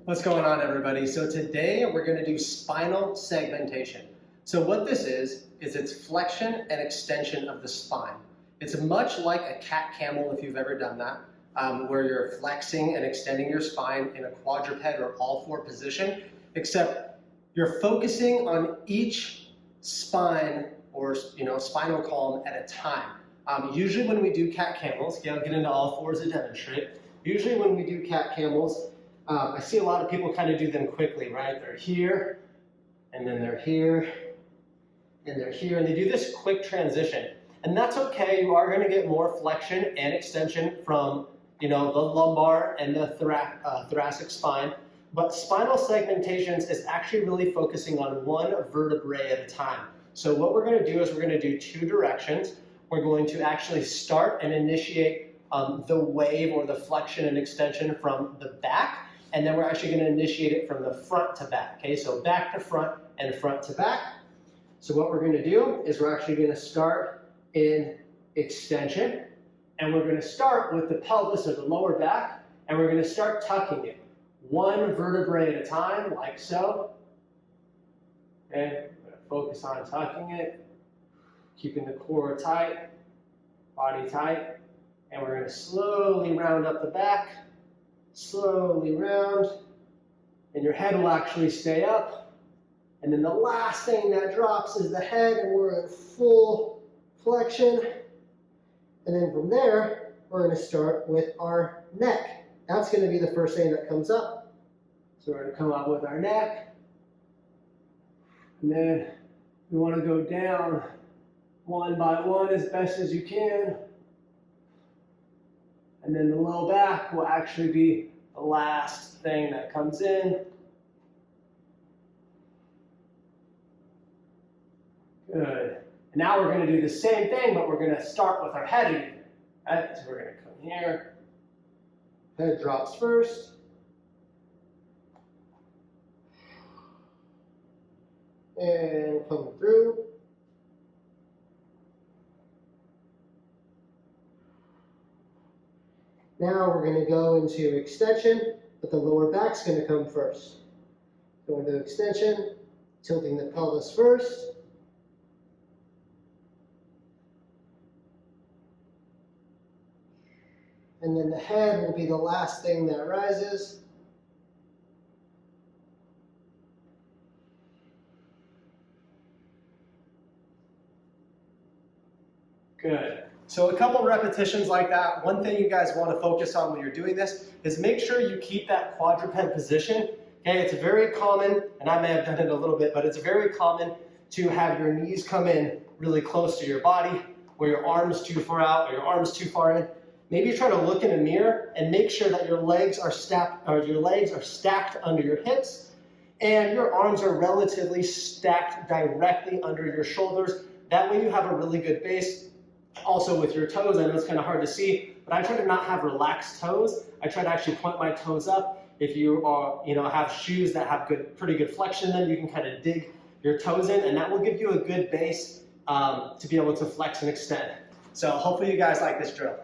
What's going on, everybody? So today we're going to do spinal segmentation. So what this is it's flexion and extension of the spine. It's much like a cat-camel, if you've ever done that, where you're flexing and extending your spine in a quadruped or all-four position, except you're focusing on each spine or spinal column at a time. Usually when we do cat-camels, I'll get into all fours to demonstrate. Usually when we do cat-camels, I see a lot of people kind of do them quickly, right? They're here, and then they're here, and they're here, and they do this quick transition. And that's okay. You are going to get more flexion and extension from, the lumbar and the thoracic spine. But spinal segmentations is actually really focusing on one vertebrae at a time. So what we're going to do is we're going to do two directions. We're going to actually start and initiate the wave or the flexion and extension from the back. And then we're actually going to initiate it from the front to back. Okay, so back to front and front to back. So what we're going to do is we're actually going to start in extension. And we're going to start with the pelvis or the lower back. And we're going to start tucking it. One vertebrae at a time, like so. Okay, we're going to focus on tucking it. Keeping the core tight, body tight. And we're going to slowly round up the back. Slowly round, and your head will actually stay up. And then the last thing that drops is the head, and we're in full flexion. And then from there, we're going to start with our neck. That's going to be the first thing that comes up. So we're going to come up with our neck. And then we want to go down one by one as best as you can. And then the low back will actually be the last thing that comes in. Good. And now we're going to do the same thing, but we're going to start with our head again. Right? So we're going to come here. Head drops first. And come through. Now we're going to go into extension, but the lower back's going to come first. Go into extension, tilting the pelvis first. And then the head will be the last thing that rises. Good. So a couple repetitions like that. One thing you guys want to focus on when you're doing this is make sure you keep that quadruped position. Okay, it's very common, and I may have done it a little bit, but it's very common to have your knees come in really close to your body, or your arms too far out, or your arms too far in. Maybe try to look in a mirror and make sure that your legs are stacked under your hips, and your arms are relatively stacked directly under your shoulders. That way you have a really good base. Also with your toes, I know it's kind of hard to see, but I try to not have relaxed toes. I try to actually point my toes up. If you are, have shoes that have pretty good flexion, then you can kind of dig your toes in, and that will give you a good base to be able to flex and extend. So hopefully you guys like this drill.